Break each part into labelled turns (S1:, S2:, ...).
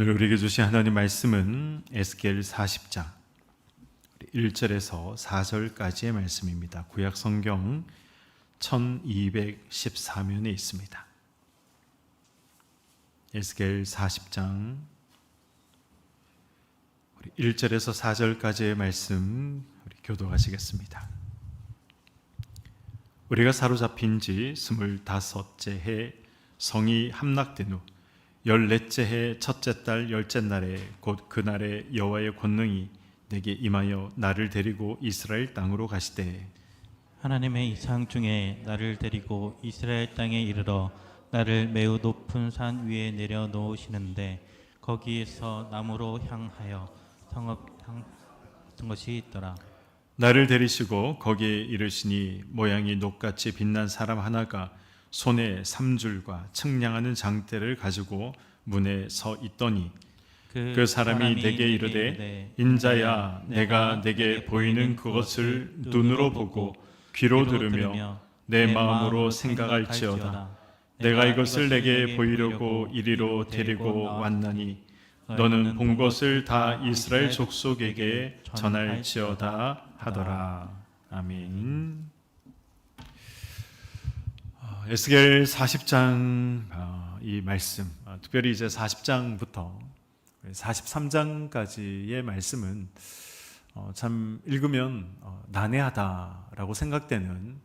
S1: 오늘 우리에게 주신 하나님 말씀은 에스겔 40장 1절에서 4절까지의 말씀입니다. 구약 성경 1214면에 있습니다. 에스겔 40장 1절에서 4절까지의 말씀 우리 교독하시겠습니다. 우리가 사로잡힌 지 25째 해 성이 함락된 후 14째 해 첫째 달 10째 날에 곧 그날에 여호와의 권능이 내게 임하여 나를 데리고 이스라엘 땅으로 가시되
S2: 하나님의 이상 중에 나를 데리고 이스라엘 땅에 이르러 나를 매우 높은 산 위에 내려 놓으시는데 거기에서 남으로 향하여 성읍 것이 있더라.
S1: 나를 데리시고 거기에 이르시니 모양이 녹같이 빛난 사람 하나가 손에 삼줄과 측량하는 장대를 가지고 문에 서 있더니 그 사람이 내게 이르되 인자야 내가 내게 보이는 그것을 눈으로 보고 귀로 들으며 내 마음으로 생각할지어다. 내가 이것을 내게 보이려고 이리로 데리고 왔나니 너는 본 것을 다 이스라엘 족속에게 전할지어다 하더라. 아멘. 에스겔 40장 이 말씀, 특별히 이제 40장부터 43장까지의 말씀은 참 읽으면 난해하다라고 생각되는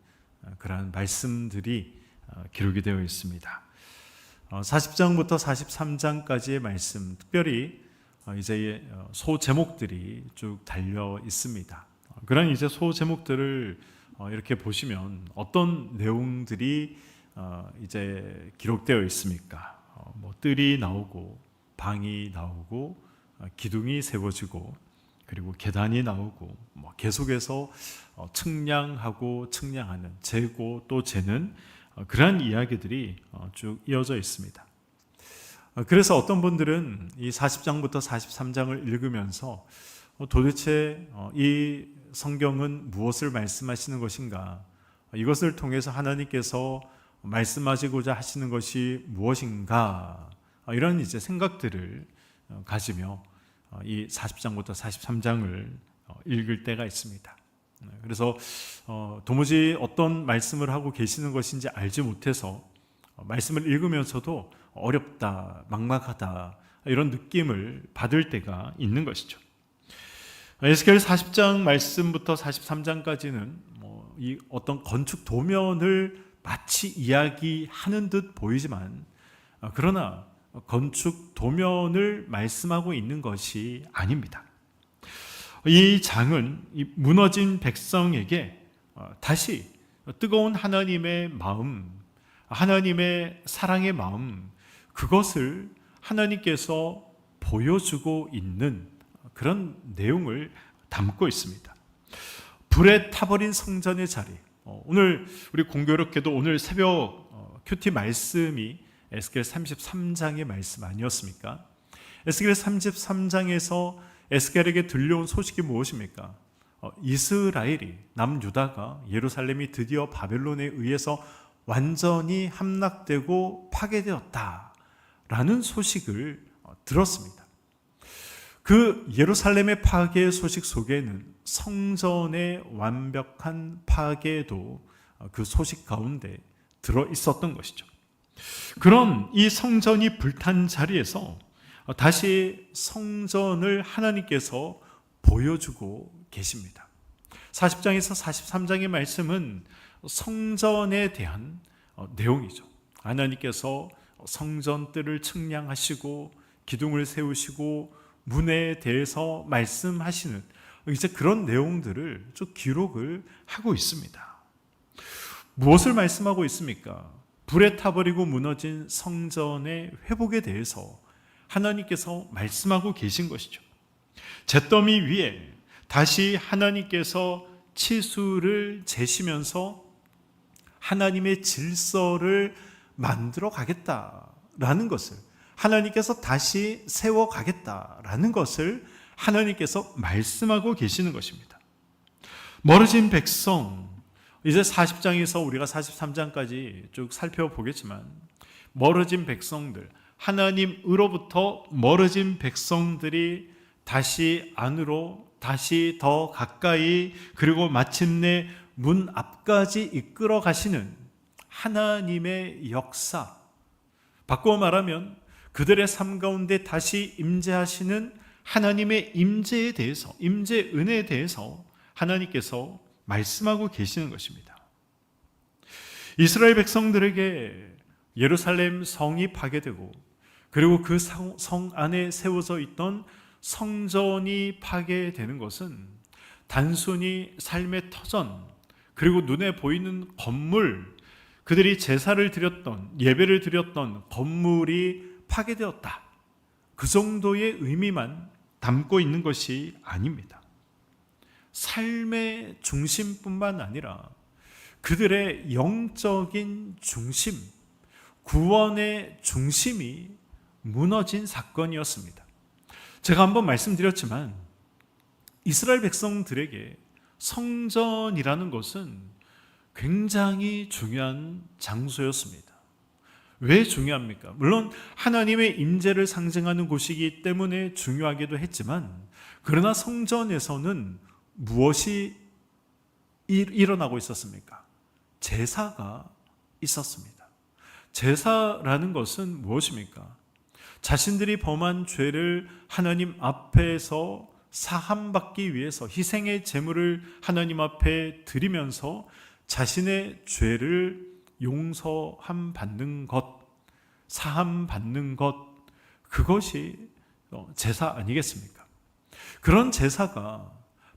S1: 그러한 말씀들이 기록이 되어 있습니다. 40장부터 43장까지의 말씀, 특별히 이제 소 제목들이 쭉 달려 있습니다. 그런 이제 소 제목들을 이렇게 보시면 어떤 내용들이 이제 기록되어 있습니까? 뭐 뜰이 나오고 방이 나오고 기둥이 세워지고 그리고 계단이 나오고 뭐 계속해서 측량하고 측량하는 재고 또 재는 그러한 이야기들이 쭉 이어져 있습니다. 그래서 어떤 분들은 이 40장부터 43장을 읽으면서 도대체 이 성경은 무엇을 말씀하시는 것인가? 이것을 통해서 하나님께서 말씀하시고자 하시는 것이 무엇인가? 이런 이제 생각들을 가지며 이 40장부터 43장을 읽을 때가 있습니다. 그래서 도무지 어떤 말씀을 하고 계시는 것인지 알지 못해서 말씀을 읽으면서도 어렵다, 막막하다 이런 느낌을 받을 때가 있는 것이죠. 에스겔 40장 말씀부터 43장까지는 이 어떤 건축 도면을 마치 이야기하는 듯 보이지만 그러나 건축 도면을 말씀하고 있는 것이 아닙니다. 이 장은 이 무너진 백성에게 다시 뜨거운 하나님의 마음, 하나님의 사랑의 마음, 그것을 하나님께서 보여주고 있는 그런 내용을 담고 있습니다. 불에 타버린 성전의 자리. 오늘 우리 공교롭게도 오늘 새벽 큐티 말씀이 에스겔 33장의 말씀 아니었습니까? 에스겔 33장에서 에스겔에게 들려온 소식이 무엇입니까? 이스라엘이, 남유다가, 예루살렘이 드디어 바벨론에 의해서 완전히 함락되고 파괴되었다라는 소식을 들었습니다. 그 예루살렘의 파괴 소식 속에는 성전의 완벽한 파괴도 그 소식 가운데 들어 있었던 것이죠. 그런 이 성전이 불탄 자리에서 다시 성전을 하나님께서 보여주고 계십니다. 40장에서 43장의 말씀은 성전에 대한 내용이죠. 하나님께서 성전들을 측량하시고 기둥을 세우시고 문에 대해서 말씀하시는 이제 그런 내용들을 쭉 기록을 하고 있습니다. 무엇을 말씀하고 있습니까? 불에 타버리고 무너진 성전의 회복에 대해서 하나님께서 말씀하고 계신 것이죠. 잿더미 위에 다시 하나님께서 치수를 재시면서 하나님의 질서를 만들어 가겠다라는 것을 하나님께서 다시 세워 가겠다라는 것을 하나님께서 말씀하고 계시는 것입니다. 멀어진 백성, 이제 40장에서 우리가 43장까지 쭉 살펴보겠지만 멀어진 백성들, 하나님으로부터 멀어진 백성들이 다시 안으로, 다시 더 가까이, 그리고 마침내 문 앞까지 이끌어 가시는 하나님의 역사, 바꾸어 말하면 그들의 삶 가운데 다시 임재하시는 하나님의 임재에 대해서, 임재 은혜에 대해서 하나님께서 말씀하고 계시는 것입니다. 이스라엘 백성들에게 예루살렘 성이 파괴되고, 그리고 그 성 안에 세워져 있던 성전이 파괴되는 것은 단순히 삶의 터전, 그리고 눈에 보이는 건물, 그들이 제사를 드렸던, 예배를 드렸던 건물이 파괴되었다, 그 정도의 의미만 담고 있는 것이 아닙니다. 삶의 중심뿐만 아니라 그들의 영적인 중심, 구원의 중심이 무너진 사건이었습니다. 제가 한번 말씀드렸지만 이스라엘 백성들에게 성전이라는 것은 굉장히 중요한 장소였습니다. 왜 중요합니까? 물론 하나님의 임재를 상징하는 곳이기 때문에 중요하기도 했지만, 그러나 성전에서는 무엇이 일어나고 있었습니까? 제사가 있었습니다. 제사라는 것은 무엇입니까? 자신들이 범한 죄를 하나님 앞에서 사함받기 위해서 희생의 제물을 하나님 앞에 드리면서 자신의 죄를 용서함 받는 것, 사함 받는 것, 그것이 제사 아니겠습니까? 그런 제사가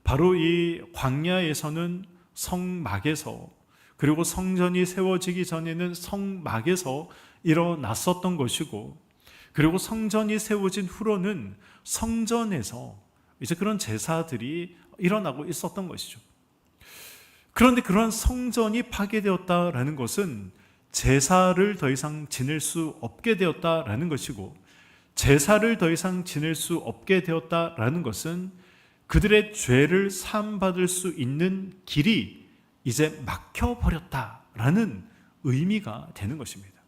S1: 바로 이 광야에서는 성막에서, 그리고 성전이 세워지기 전에는 성막에서 일어났었던 것이고, 그리고 성전이 세워진 후로는 성전에서 이제 그런 제사들이 일어나고 있었던 것이죠. 그런데 그러한 성전이 파괴되었다라는 것은 제사를 더 이상 지낼 수 없게 되었다라는 것이고, 제사를 더 이상 지낼 수 없게 되었다라는 것은 그들의 죄를 사함받을 수 있는 길이 이제 막혀버렸다라는 의미가 되는 것입니다.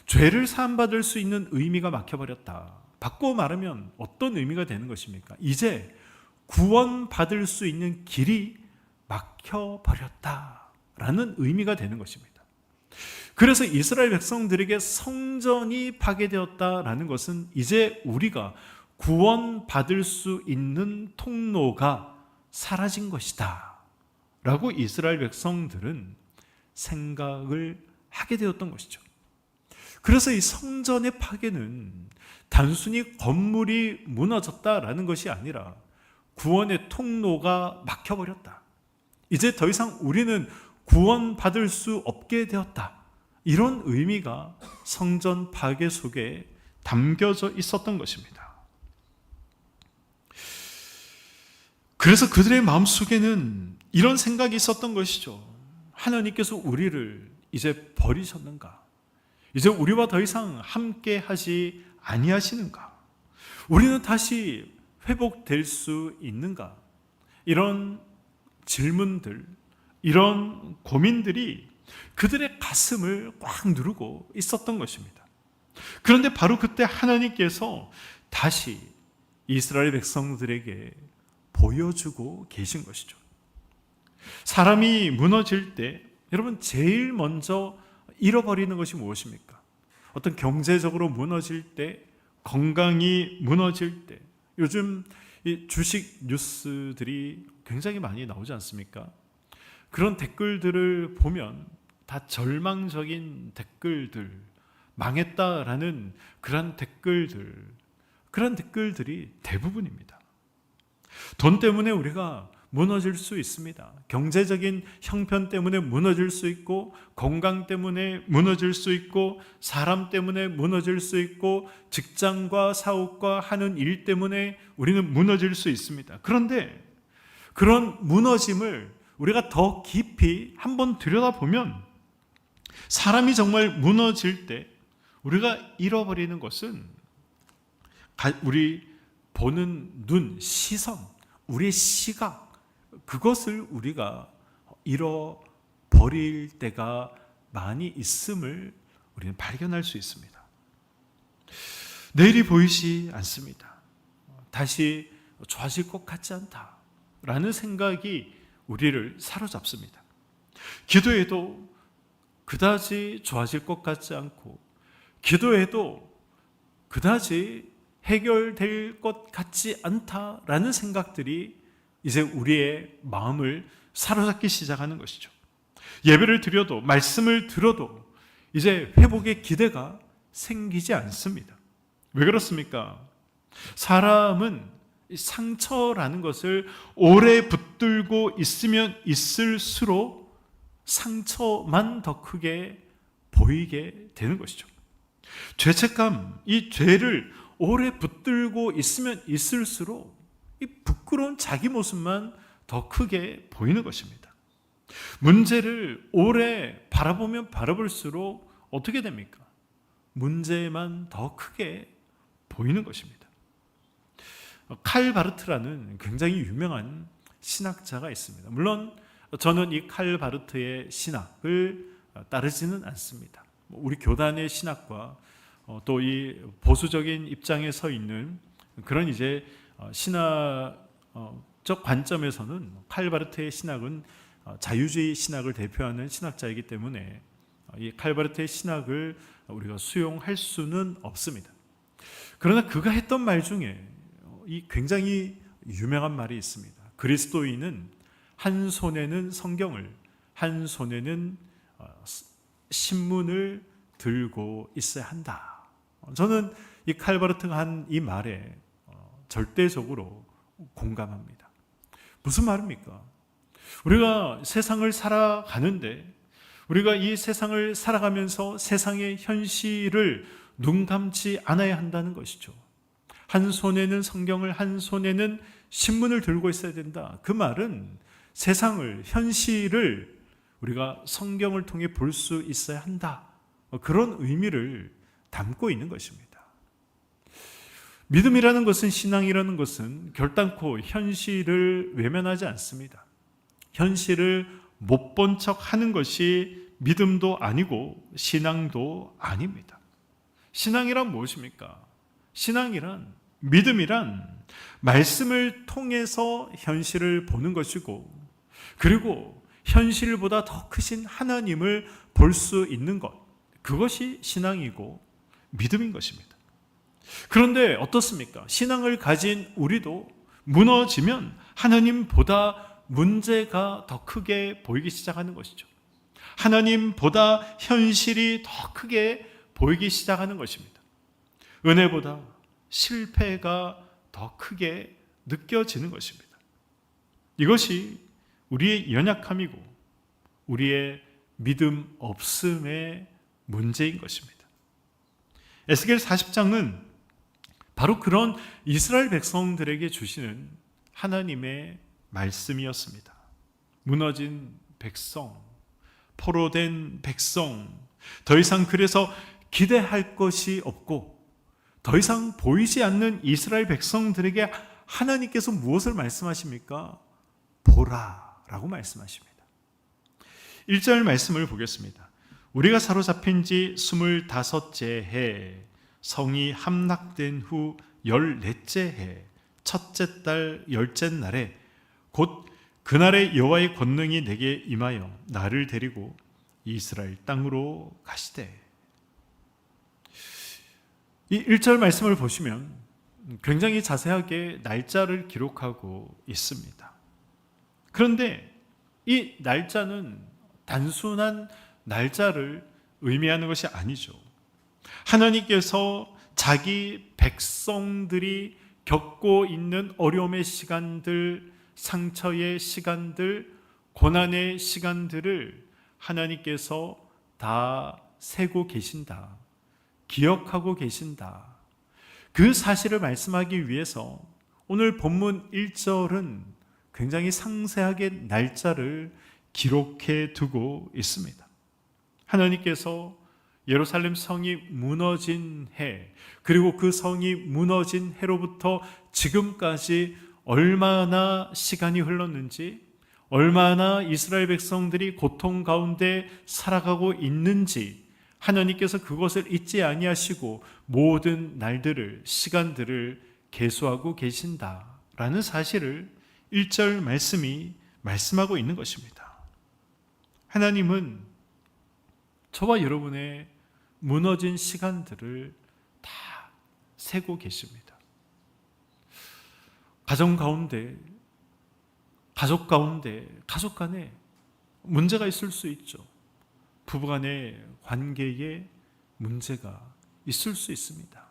S1: 죄를 사함받을 수 있는 의미가 막혀버렸다. 바꿔 말하면 어떤 의미가 되는 것입니까? 이제 구원받을 수 있는 길이 막혀버렸다라는 의미가 되는 것입니다. 그래서 이스라엘 백성들에게 성전이 파괴되었다라는 것은 이제 우리가 구원받을 수 있는 통로가 사라진 것이다 라고 이스라엘 백성들은 생각을 하게 되었던 것이죠. 그래서 이 성전의 파괴는 단순히 건물이 무너졌다라는 것이 아니라 구원의 통로가 막혀버렸다, 이제 더 이상 우리는 구원받을 수 없게 되었다, 이런 의미가 성전 파괴 속에 담겨져 있었던 것입니다. 그래서 그들의 마음속에는 이런 생각이 있었던 것이죠. 하나님께서 우리를 이제 버리셨는가? 이제 우리와 더 이상 함께 하지 아니하시는가? 우리는 다시 회복될 수 있는가? 이런 질문들, 이런 고민들이 그들의 가슴을 꽉 누르고 있었던 것입니다. 그런데 바로 그때 하나님께서 다시 이스라엘 백성들에게 보여주고 계신 것이죠. 사람이 무너질 때 여러분 제일 먼저 잃어버리는 것이 무엇입니까? 어떤 경제적으로 무너질 때, 건강이 무너질 때, 요즘 이 주식 뉴스들이 굉장히 많이 나오지 않습니까? 그런 댓글들을 보면 다 절망적인 댓글들, 망했다라는 그런 댓글들이 대부분입니다. 돈 때문에 우리가 무너질 수 있습니다. 경제적인 형편 때문에 무너질 수 있고, 건강 때문에 무너질 수 있고, 사람 때문에 무너질 수 있고, 직장과 사업과 하는 일 때문에 우리는 무너질 수 있습니다. 그런데 그런 무너짐을 우리가 더 깊이 한번 들여다보면, 사람이 정말 무너질 때 우리가 잃어버리는 것은 우리 보는 눈, 시선, 우리의 시각, 그것을 우리가 잃어버릴 때가 많이 있음을 우리는 발견할 수 있습니다. 내일이 보이지 않습니다. 다시 좋아질 것 같지 않다라는 생각이 우리를 사로잡습니다. 기도해도 그다지 좋아질 것 같지 않고, 기도해도 그다지 해결될 것 같지 않다라는 생각들이 이제 우리의 마음을 사로잡기 시작하는 것이죠. 예배를 드려도, 말씀을 들어도 이제 회복의 기대가 생기지 않습니다. 왜 그렇습니까? 사람은 상처라는 것을 오래 붙들고 있으면 있을수록 상처만 더 크게 보이게 되는 것이죠. 죄책감, 이 죄를 오래 붙들고 있으면 있을수록 이 부끄러운 자기 모습만 더 크게 보이는 것입니다. 문제를 오래 바라보면 바라볼수록 어떻게 됩니까? 문제만 더 크게 보이는 것입니다. 칼 바르트라는 굉장히 유명한 신학자가 있습니다. 물론 저는 이 칼 바르트의 신학을 따르지는 않습니다. 우리 교단의 신학과 또 이 보수적인 입장에 서 있는 그런 이제 신학적 관점에서는 칼 바르트의 신학은 자유주의 신학을 대표하는 신학자이기 때문에 이 칼 바르트의 신학을 우리가 수용할 수는 없습니다. 그러나 그가 했던 말 중에 이 굉장히 유명한 말이 있습니다. 그리스도인은 한 손에는 성경을, 한 손에는 신문을 들고 있어야 한다. 저는 이 칼바르트가 한 이 말에 절대적으로 공감합니다. 무슨 말입니까? 우리가 세상을 살아가는데, 우리가 이 세상을 살아가면서 세상의 현실을 눈 감지 않아야 한다는 것이죠. 한 손에는 성경을, 한 손에는 신문을 들고 있어야 된다. 그 말은 세상을, 현실을 우리가 성경을 통해 볼 수 있어야 한다. 그런 의미를 담고 있는 것입니다. 믿음이라는 것은, 신앙이라는 것은 결단코 현실을 외면하지 않습니다. 현실을 못 본 척 하는 것이 믿음도 아니고 신앙도 아닙니다. 신앙이란 무엇입니까? 신앙이란, 믿음이란 말씀을 통해서 현실을 보는 것이고, 그리고 현실보다 더 크신 하나님을 볼 수 있는 것, 그것이 신앙이고 믿음인 것입니다. 그런데 어떻습니까? 신앙을 가진 우리도 무너지면 하나님보다 문제가 더 크게 보이기 시작하는 것이죠. 하나님보다 현실이 더 크게 보이기 시작하는 것입니다. 은혜보다 실패가 더 크게 느껴지는 것입니다. 이것이 우리의 연약함이고 우리의 믿음 없음의 문제인 것입니다. 에스겔 40장은 바로 그런 이스라엘 백성들에게 주시는 하나님의 말씀이었습니다. 무너진 백성, 포로된 백성, 더 이상 그래서 기대할 것이 없고 더 이상 보이지 않는 이스라엘 백성들에게 하나님께서 무엇을 말씀하십니까? 보라 라고 말씀하십니다. 1절 말씀을 보겠습니다. 우리가 사로잡힌 지 25째 해, 성이 함락된 후 14째 해, 첫째 달 10째 날에 곧 그날에 여호와의 권능이 내게 임하여 나를 데리고 이스라엘 땅으로 가시되. 이 1절 말씀을 보시면 굉장히 자세하게 날짜를 기록하고 있습니다. 그런데 이 날짜는 단순한 날짜를 의미하는 것이 아니죠. 하나님께서 자기 백성들이 겪고 있는 어려움의 시간들, 상처의 시간들, 고난의 시간들을 하나님께서 다 세고 계신다, 기억하고 계신다. 그 사실을 말씀하기 위해서 오늘 본문 1절은 굉장히 상세하게 날짜를 기록해 두고 있습니다. 하나님께서 예루살렘 성이 무너진 해, 그리고 그 성이 무너진 해로부터 지금까지 얼마나 시간이 흘렀는지, 얼마나 이스라엘 백성들이 고통 가운데 살아가고 있는지 하나님께서 그것을 잊지 아니하시고 모든 날들을, 시간들을 계수하고 계신다라는 사실을 1절 말씀이 말씀하고 있는 것입니다. 하나님은 저와 여러분의 무너진 시간들을 다 세고 계십니다. 가정 가운데, 가족 가운데, 가족 간에 문제가 있을 수 있죠. 부부 간의 관계에 문제가 있을 수 있습니다.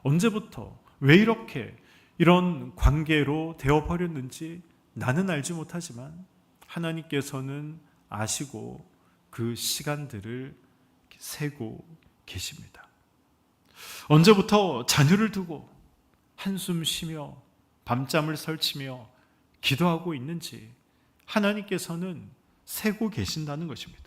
S1: 언제부터 왜 이렇게 이런 관계로 되어버렸는지 나는 알지 못하지만 하나님께서는 아시고 그 시간들을 세고 계십니다. 언제부터 자녀를 두고 한숨 쉬며 밤잠을 설치며 기도하고 있는지 하나님께서는 세고 계신다는 것입니다.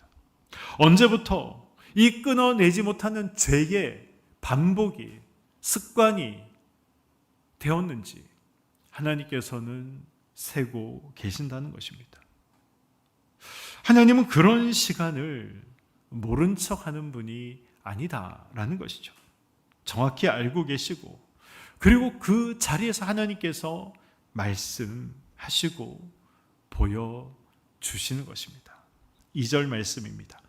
S1: 언제부터 이 끊어내지 못하는 죄의 반복이 습관이 되었는지 하나님께서는 세고 계신다는 것입니다. 하나님은 그런 시간을 모른 척하는 분이 아니다라는 것이죠. 정확히 알고 계시고 그리고 그 자리에서 하나님께서 말씀하시고 보여주시는 것입니다. 2절 말씀입니다.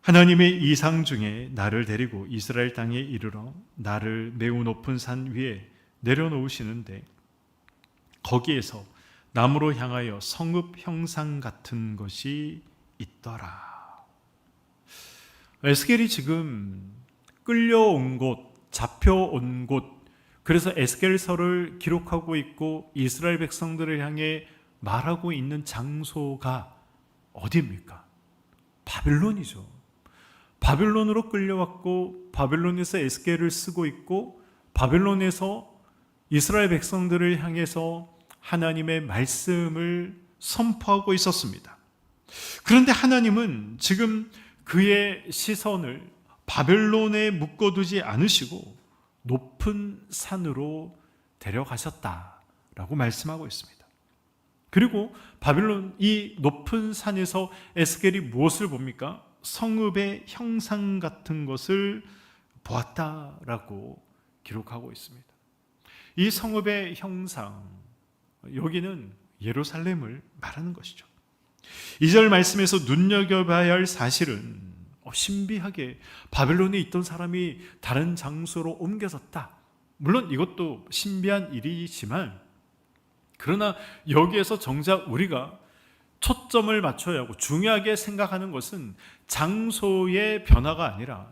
S1: 하나님의 이상 중에 나를 데리고 이스라엘 땅에 이르러 나를 매우 높은 산 위에 내려놓으시는데 거기에서 나무로 향하여 성읍 형상 같은 것이 있더라. 에스겔이 지금 끌려온 곳, 잡혀온 곳, 그래서 에스겔서를 기록하고 있고 이스라엘 백성들을 향해 말하고 있는 장소가 어디입니까? 바빌론이죠. 바빌론으로 끌려왔고 바빌론에서 에스겔을 쓰고 있고 바빌론에서 이스라엘 백성들을 향해서 하나님의 말씀을 선포하고 있었습니다. 그런데 하나님은 지금 그의 시선을 바벨론에 묶어두지 않으시고 높은 산으로 데려가셨다라고 말씀하고 있습니다. 그리고 바빌론 이 높은 산에서 에스겔이 무엇을 봅니까? 성읍의 형상 같은 것을 보았다라고 기록하고 있습니다. 이 성읍의 형상, 여기는 예루살렘을 말하는 것이죠. 2절 말씀에서 눈여겨봐야 할 사실은 신비하게 바벨론에 있던 사람이 다른 장소로 옮겨졌다. 물론 이것도 신비한 일이지만 그러나 여기에서 정작 우리가 초점을 맞춰야 하고 중요하게 생각하는 것은 장소의 변화가 아니라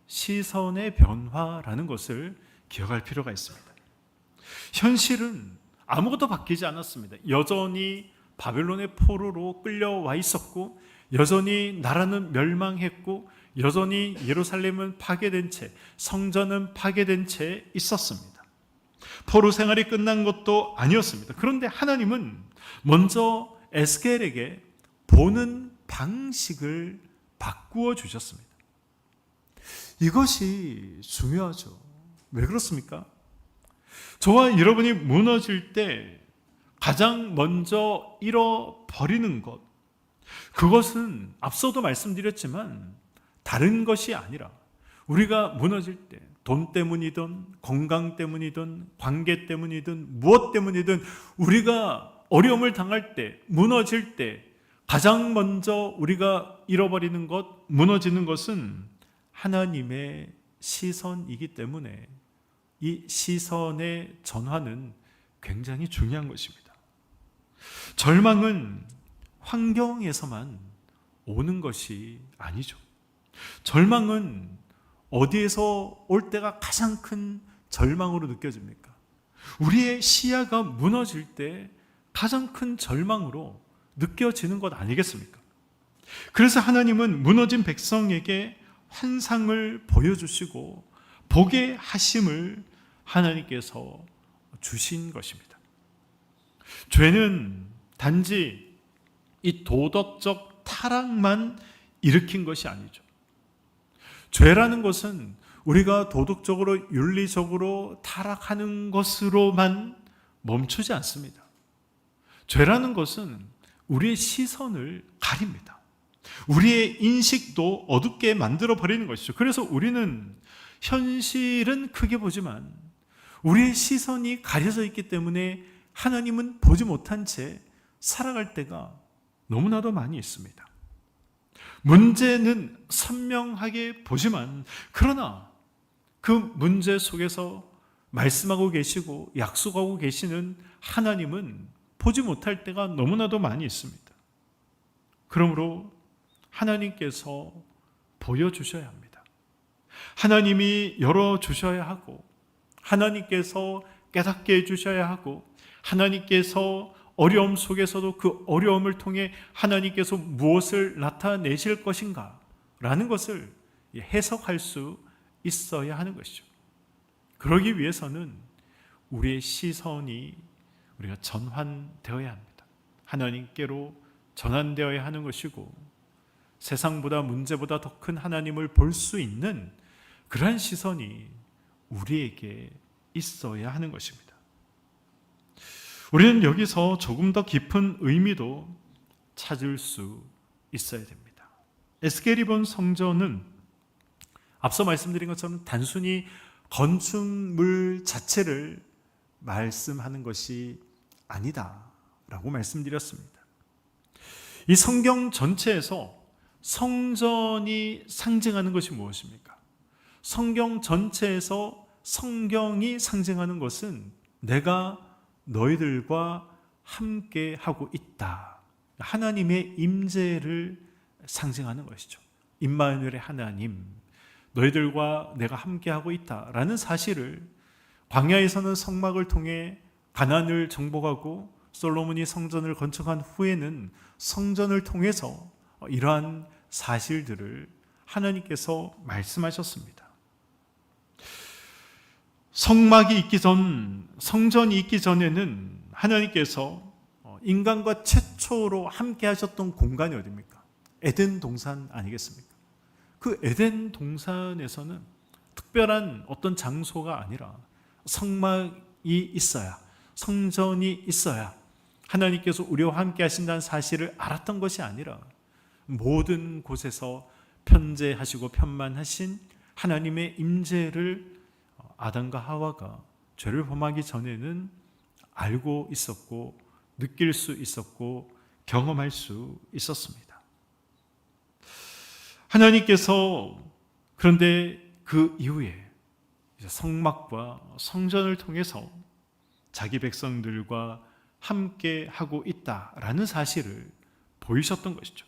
S1: 시선의 변화라는 것을 기억할 필요가 있습니다. 현실은 아무것도 바뀌지 않았습니다. 여전히 바벨론의 포로로 끌려와 있었고 여전히 나라는 멸망했고 여전히 예루살렘은 파괴된 채 성전은 파괴된 채 있었습니다. 포로 생활이 끝난 것도 아니었습니다. 그런데 하나님은 먼저 에스겔에게 보는 방식을 바꾸어 주셨습니다. 이것이 중요하죠. 왜 그렇습니까? 저와 여러분이 무너질 때 가장 먼저 잃어버리는 것, 그것은 앞서도 말씀드렸지만 다른 것이 아니라 우리가 무너질 때 돈 때문이든 건강 때문이든 관계 때문이든 무엇 때문이든 우리가 어려움을 당할 때, 무너질 때 가장 먼저 우리가 잃어버리는 것, 무너지는 것은 하나님의 시선이기 때문에 이 시선의 전환은 굉장히 중요한 것입니다. 절망은 환경에서만 오는 것이 아니죠. 절망은 어디에서 올 때가 가장 큰 절망으로 느껴집니까? 우리의 시야가 무너질 때 가장 큰 절망으로 느껴지는 것 아니겠습니까? 그래서 하나님은 무너진 백성에게 환상을 보여주시고 보게 하심을 하나님께서 주신 것입니다. 죄는 단지 이 도덕적 타락만 일으킨 것이 아니죠. 죄라는 것은 우리가 도덕적으로 윤리적으로 타락하는 것으로만 멈추지 않습니다. 죄라는 것은 우리의 시선을 가립니다. 우리의 인식도 어둡게 만들어 버리는 것이죠. 그래서 우리는 현실은 크게 보지만 우리의 시선이 가려져 있기 때문에 하나님은 보지 못한 채 살아갈 때가 너무나도 많이 있습니다. 문제는 선명하게 보지만 그러나 그 문제 속에서 말씀하고 계시고 약속하고 계시는 하나님은 보지 못할 때가 너무나도 많이 있습니다. 그러므로 하나님께서 보여주셔야 합니다. 하나님이 열어주셔야 하고 하나님께서 깨닫게 해주셔야 하고 하나님께서 어려움 속에서도 그 어려움을 통해 하나님께서 무엇을 나타내실 것인가 라는 것을 해석할 수 있어야 하는 것이죠. 그러기 위해서는 우리의 시선이 우리가 전환되어야 합니다. 하나님께로 전환되어야 하는 것이고 세상보다 문제보다 더 큰 하나님을 볼 수 있는 그러한 시선이 우리에게 있어야 하는 것입니다. 우리는 여기서 조금 더 깊은 의미도 찾을 수 있어야 됩니다. 에스겔이 본 성전은 앞서 말씀드린 것처럼 단순히 건축물 자체를 말씀하는 것이 아니다라고 말씀드렸습니다. 이 성경 전체에서 성전이 상징하는 것이 무엇입니까? 성경 전체에서 성경이 상징하는 것은 내가 너희들과 함께 하고 있다. 하나님의 임재를 상징하는 것이죠. 임마누엘의 하나님, 너희들과 내가 함께 하고 있다라는 사실을 광야에서는 성막을 통해 가나안을 정복하고 솔로몬이 성전을 건축한 후에는 성전을 통해서 이러한 사실들을 하나님께서 말씀하셨습니다. 성막이 있기 전, 성전이 있기 전에는 하나님께서 인간과 최초로 함께 하셨던 공간이 어디입니까? 에덴 동산 아니겠습니까? 그 에덴 동산에서는 특별한 어떤 장소가 아니라 성막이 있어야, 성전이 있어야 하나님께서 우리와 함께 하신다는 사실을 알았던 것이 아니라 모든 곳에서 편재하시고 편만하신 하나님의 임재를 아담과 하와가 죄를 범하기 전에는 알고 있었고 느낄 수 있었고 경험할 수 있었습니다. 하나님께서 그런데 그 이후에 성막과 성전을 통해서 자기 백성들과 함께 하고 있다라는 사실을 보이셨던 것이죠.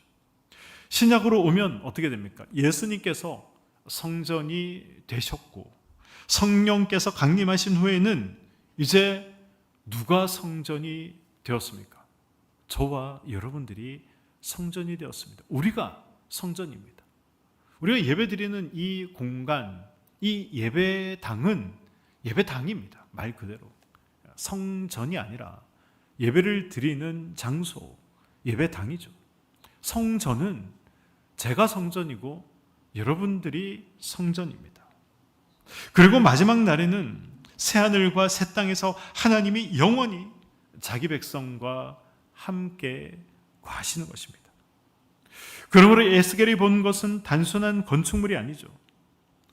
S1: 신약으로 오면 어떻게 됩니까? 예수님께서 성전이 되셨고 성령께서 강림하신 후에는 이제 누가 성전이 되었습니까? 저와 여러분들이 성전이 되었습니다. 우리가 성전입니다. 우리가 예배드리는 이 공간, 이 예배당은 예배당입니다. 말 그대로 성전이 아니라 예배를 드리는 장소, 예배당이죠. 성전은 제가 성전이고 여러분들이 성전입니다. 그리고 마지막 날에는 새하늘과 새 땅에서 하나님이 영원히 자기 백성과 함께 거하시는 것입니다. 그러므로 에스겔이 본 것은 단순한 건축물이 아니죠.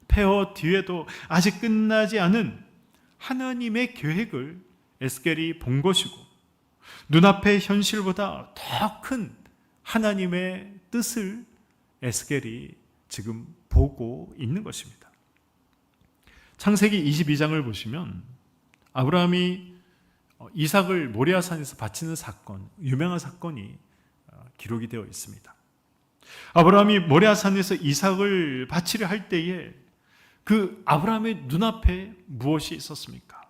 S1: 폐허 뒤에도 아직 끝나지 않은 하나님의 계획을 에스겔이 본 것이고 눈앞의 현실보다 더 큰 하나님의 뜻을 에스겔이 지금 보고 있는 것입니다. 창세기 22장을 보시면 아브라함이 이삭을 모리아산에서 바치는 사건, 유명한 사건이 기록이 되어 있습니다. 아브라함이 모리아산에서 이삭을 바치려 할 때에 그 아브라함의 눈앞에 무엇이 있었습니까?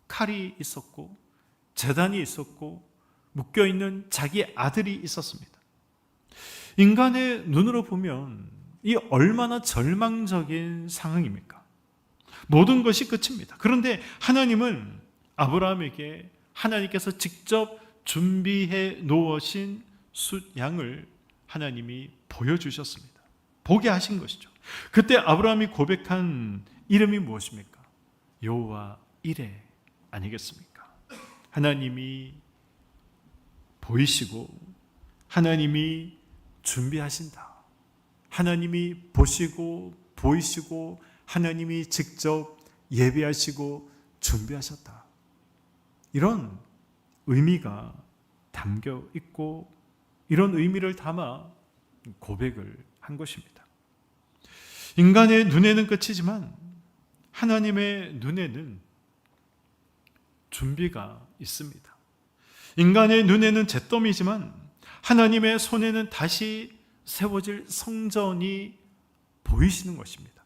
S1: 칼이 있었고 제단이 있었고 묶여있는 자기 아들이 있었습니다. 인간의 눈으로 보면 이 얼마나 절망적인 상황입니까? 모든 것이 끝입니다. 그런데 하나님은 아브라함에게 하나님께서 직접 준비해 놓으신 숫양을 하나님이 보여주셨습니다. 보게 하신 것이죠. 그때 아브라함이 고백한 이름이 무엇입니까? 여호와 이레 아니겠습니까? 하나님이 보이시고 하나님이 준비하신다. 하나님이 보시고 보이시고 하나님이 직접 예비하시고 준비하셨다. 이런 의미가 담겨 있고 이런 의미를 담아 고백을 한 것입니다. 인간의 눈에는 끝이지만 하나님의 눈에는 준비가 있습니다. 인간의 눈에는 잿더미지만 하나님의 손에는 다시 세워질 성전이 보이시는 것입니다.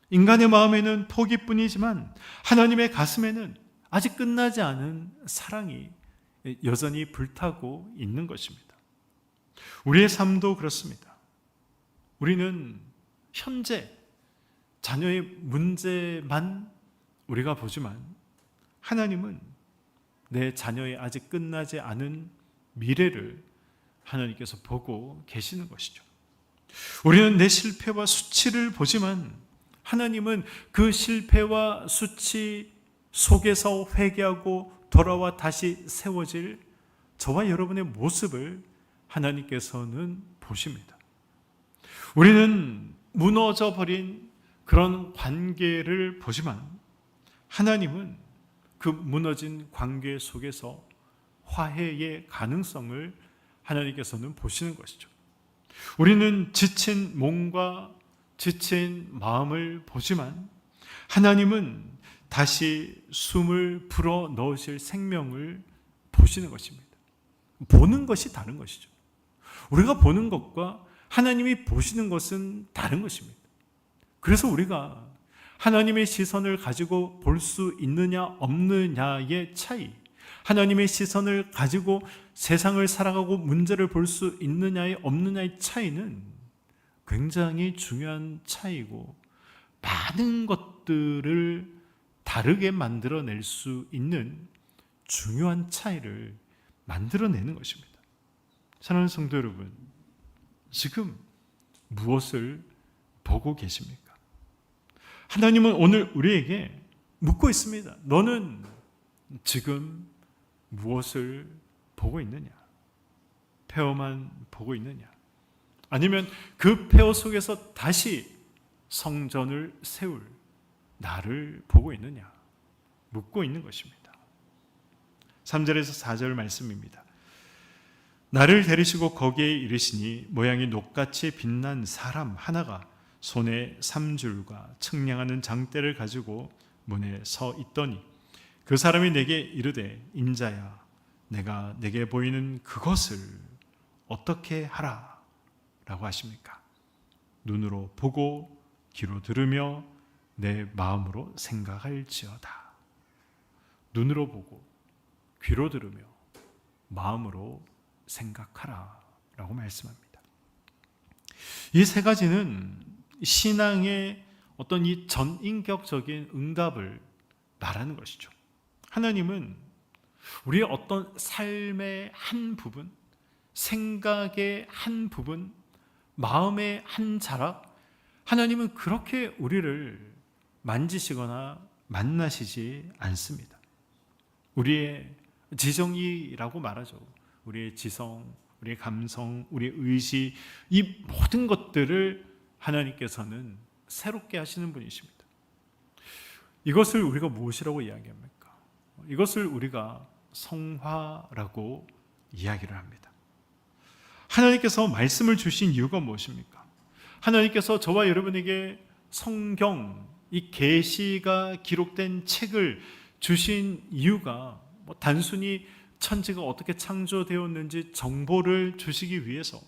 S1: 인간의 마음에는 포기뿐이지만 하나님의 가슴에는 아직 끝나지 않은 사랑이 여전히 불타고 있는 것입니다. 우리의 삶도 그렇습니다. 우리는 현재 자녀의 문제만 우리가 보지만 하나님은 내 자녀의 아직 끝나지 않은 미래를 하나님께서 보고 계시는 것이죠. 우리는 내 실패와 수치를 보지만 하나님은 그 실패와 수치 속에서 회개하고 돌아와 다시 세워질 저와 여러분의 모습을 하나님께서는 보십니다. 우리는 무너져 버린 그런 관계를 보지만 하나님은 그 무너진 관계 속에서 화해의 가능성을 하나님께서는 보시는 것이죠. 우리는 지친 몸과 지친 마음을 보지만 하나님은 다시 숨을 불어 넣으실 생명을 보시는 것입니다. 보는 것이 다른 것이죠. 우리가 보는 것과 하나님이 보시는 것은 다른 것입니다. 그래서 우리가 하나님의 시선을 가지고 볼 수 있느냐 없느냐의 차이, 하나님의 시선을 가지고 세상을 살아가고 문제를 볼 수 있느냐의 없느냐의 차이는 굉장히 중요한 차이고 많은 것들을 다르게 만들어낼 수 있는 중요한 차이를 만들어내는 것입니다. 사랑하는 성도 여러분, 지금 무엇을 보고 계십니까? 하나님은 오늘 우리에게 묻고 있습니다. 너는 지금 무엇을 보고 있느냐? 폐허만 보고 있느냐? 아니면 그 폐허 속에서 다시 성전을 세울 나를 보고 있느냐? 묻고 있는 것입니다. 3절에서 4절 말씀입니다. 나를 데리시고 거기에 이르시니 모양이 녹같이 빛난 사람 하나가 손에 삼줄과 측량하는 장대를 가지고 문에 서 있더니 그 사람이 내게 이르되 인자야 내가 내게 보이는 그것을 어떻게 하라 라고 하십니까? 눈으로 보고 귀로 들으며 내 마음으로 생각할지어다. 눈으로 보고 귀로 들으며 마음으로 생각하라 라고 말씀합니다. 이 세 가지는 신앙의 어떤 이 전인격적인 응답을 말하는 것이죠. 하나님은 우리의 어떤 삶의 한 부분, 생각의 한 부분, 마음의 한 자락, 하나님은 그렇게 우리를 만지시거나 만나시지 않습니다. 우리의 지성이라고 말하죠. 우리의 지성, 우리의 감성, 우리의 의지, 이 모든 것들을 하나님께서는 새롭게 하시는 분이십니다. 이것을 우리가 무엇이라고 이야기합니까? 이것을 우리가 성화라고 이야기를 합니다. 하나님께서 말씀을 주신 이유가 무엇입니까? 하나님께서 저와 여러분에게 성경, 이 계시가 기록된 책을 주신 이유가 단순히 천지가 어떻게 창조되었는지 정보를 주시기 위해서,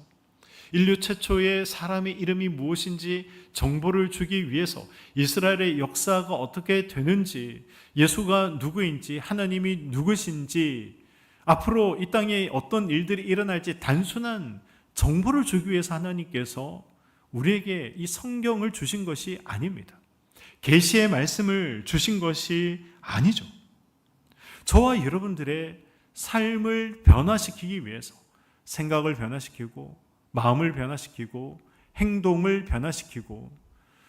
S1: 인류 최초의 사람의 이름이 무엇인지 정보를 주기 위해서, 이스라엘의 역사가 어떻게 되는지, 예수가 누구인지, 하나님이 누구신지, 앞으로 이 땅에 어떤 일들이 일어날지 단순한 정보를 주기 위해서 하나님께서 우리에게 이 성경을 주신 것이 아닙니다. 계시의 말씀을 주신 것이 아니죠. 저와 여러분들의 삶을 변화시키기 위해서 생각을 변화시키고 마음을 변화시키고 행동을 변화시키고,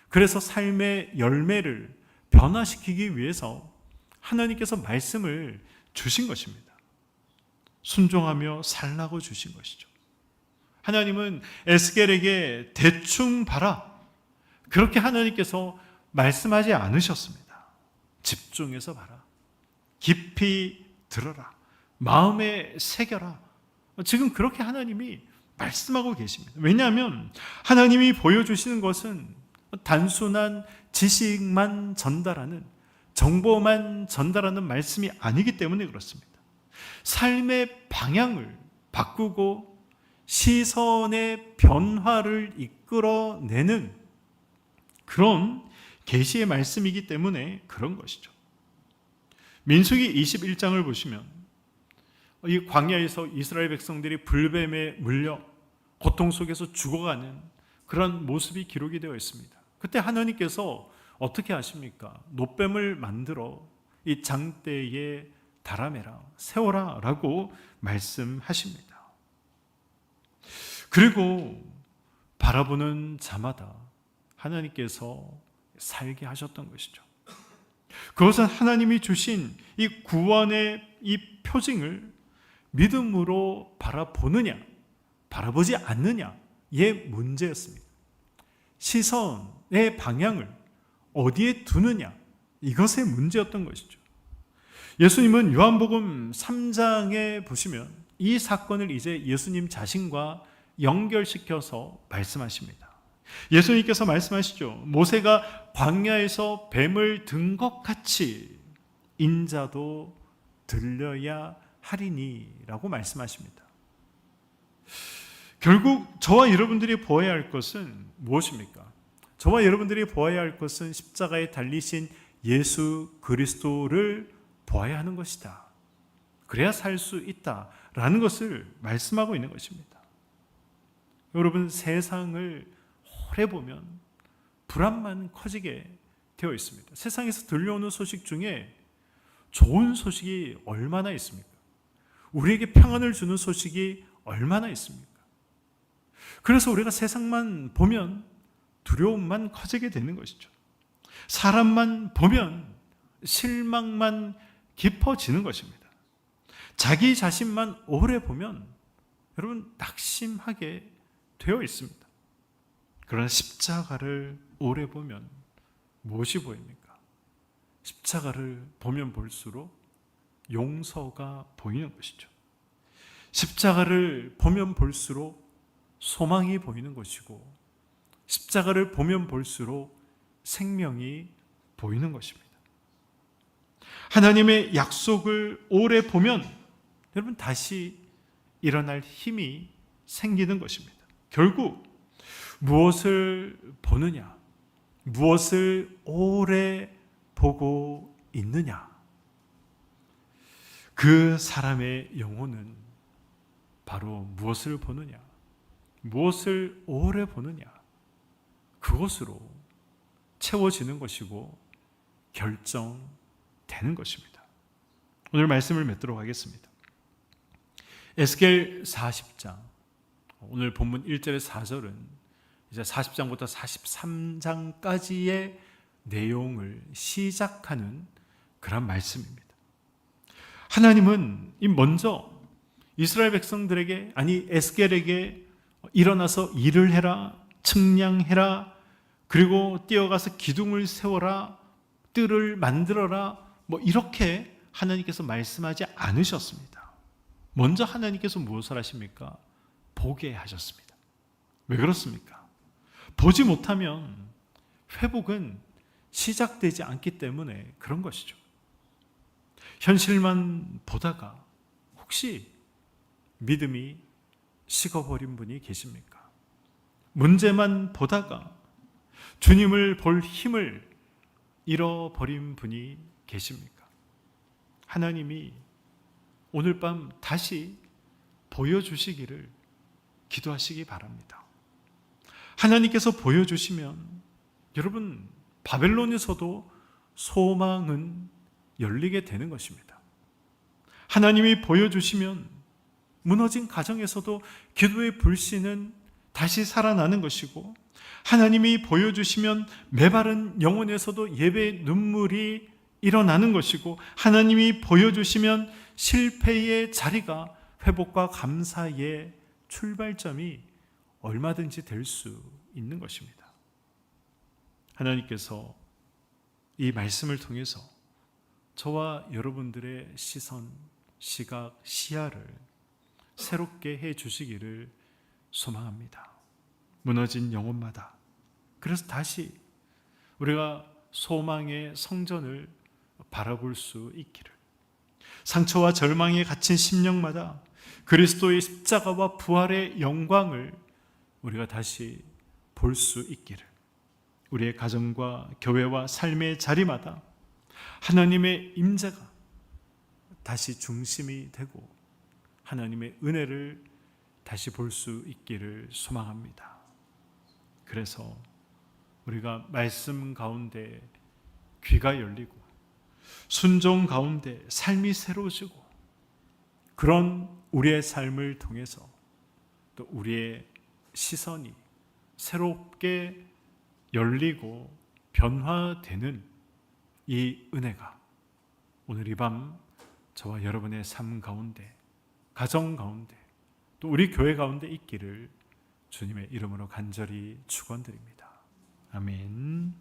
S1: 그래서 삶의 열매를 변화시키기 위해서 하나님께서 말씀을 주신 것입니다. 순종하며 살라고 주신 것이죠. 하나님은 에스겔에게 대충 봐라, 그렇게 하나님께서 말씀하지 않으셨습니다. 집중해서 봐라, 깊이 들어라, 마음에 새겨라. 지금 그렇게 하나님이 말씀하고 계십니다. 왜냐하면 하나님이 보여주시는 것은 단순한 지식만 전달하는, 정보만 전달하는 말씀이 아니기 때문에 그렇습니다. 삶의 방향을 바꾸고 시선의 변화를 이끌어내는 그런 계시의 말씀이기 때문에 그런 것이죠. 민수기 21장을 보시면 이 광야에서 이스라엘 백성들이 불뱀에 물려 고통 속에서 죽어가는 그런 모습이 기록이 되어 있습니다. 그때 하나님께서 어떻게 하십니까? 놋뱀을 만들어 이 장대에 달아매라, 세워라 라고 말씀하십니다. 그리고 바라보는 자마다 하나님께서 살게 하셨던 것이죠. 그것은 하나님이 주신 이 구원의 이 표징을 믿음으로 바라보느냐, 바라보지 않느냐의 문제였습니다. 시선의 방향을 어디에 두느냐, 이것의 문제였던 것이죠. 예수님은 요한복음 3장에 보시면 이 사건을 이제 예수님 자신과 연결시켜서 말씀하십니다. 예수님께서 말씀하시죠. 모세가 광야에서 뱀을 든 것 같이 인자도 들려야 하리니 라고 말씀하십니다. 결국 저와 여러분들이 보아야 할 것은 무엇입니까? 저와 여러분들이 보아야 할 것은 십자가에 달리신 예수 그리스도를 보아야 하는 것이다. 그래야 살 수 있다라는 것을 말씀하고 있는 것입니다. 여러분, 세상을 오래 보면 불안만 커지게 되어 있습니다. 세상에서 들려오는 소식 중에 좋은 소식이 얼마나 있습니까? 우리에게 평안을 주는 소식이 얼마나 있습니까? 그래서 우리가 세상만 보면 두려움만 커지게 되는 것이죠. 사람만 보면 실망만 깊어지는 것입니다. 자기 자신만 오래 보면 여러분 낙심하게 되어 있습니다. 그러나 십자가를 오래 보면 무엇이 보입니까? 십자가를 보면 볼수록 용서가 보이는 것이죠. 십자가를 보면 볼수록 소망이 보이는 것이고, 십자가를 보면 볼수록 생명이 보이는 것입니다. 하나님의 약속을 오래 보면 여러분 다시 일어날 힘이 생기는 것입니다. 결국 무엇을 보느냐, 무엇을 오래 보고 있느냐, 그 사람의 영혼은 바로 무엇을 보느냐, 무엇을 오래 보느냐, 그것으로 채워지는 것이고 결정되는 것입니다. 오늘 말씀을 맺도록 하겠습니다. 에스겔 40장, 오늘 본문 1절에서 4절은 이제 40장부터 43장까지의 내용을 시작하는 그런 말씀입니다. 하나님은 먼저 이스라엘 백성들에게, 아니 에스겔에게 일어나서 일을 해라, 측량해라, 그리고 뛰어가서 기둥을 세워라, 뜰을 만들어라, 이렇게 하나님께서 말씀하지 않으셨습니다. 먼저 하나님께서 무엇을 하십니까? 보게 하셨습니다. 왜 그렇습니까? 보지 못하면 회복은 시작되지 않기 때문에 그런 것이죠. 현실만 보다가 혹시 믿음이 식어버린 분이 계십니까? 문제만 보다가 주님을 볼 힘을 잃어버린 분이 계십니까? 하나님이 오늘 밤 다시 보여주시기를 기도하시기 바랍니다. 하나님께서 보여주시면 여러분 바벨론에서도 소망은 열리게 되는 것입니다. 하나님이 보여주시면 무너진 가정에서도 기도의 불씨는 다시 살아나는 것이고, 하나님이 보여주시면 메마른 영혼에서도 예배의 눈물이 일어나는 것이고, 하나님이 보여주시면 실패의 자리가 회복과 감사의 출발점이 얼마든지 될 수 있는 것입니다. 하나님께서 이 말씀을 통해서 저와 여러분들의 시선, 시각, 시야를 새롭게 해 주시기를 소망합니다. 무너진 영혼마다, 그래서 다시 우리가 소망의 성전을 바라볼 수 있기를, 상처와 절망에 갇힌 심령마다 그리스도의 십자가와 부활의 영광을 우리가 다시 볼 수 있기를, 우리의 가정과 교회와 삶의 자리마다 하나님의 임재가 다시 중심이 되고 하나님의 은혜를 다시 볼 수 있기를 소망합니다. 그래서 우리가 말씀 가운데 귀가 열리고 순종 가운데 삶이 새로워지고, 그런 우리의 삶을 통해서 또 우리의 시선이 새롭게 열리고 변화되는 이 은혜가 오늘 이 밤 저와 여러분의 삶 가운데, 가정 가운데, 또 우리 교회 가운데 있기를 주님의 이름으로 간절히 축원드립니다. 아멘.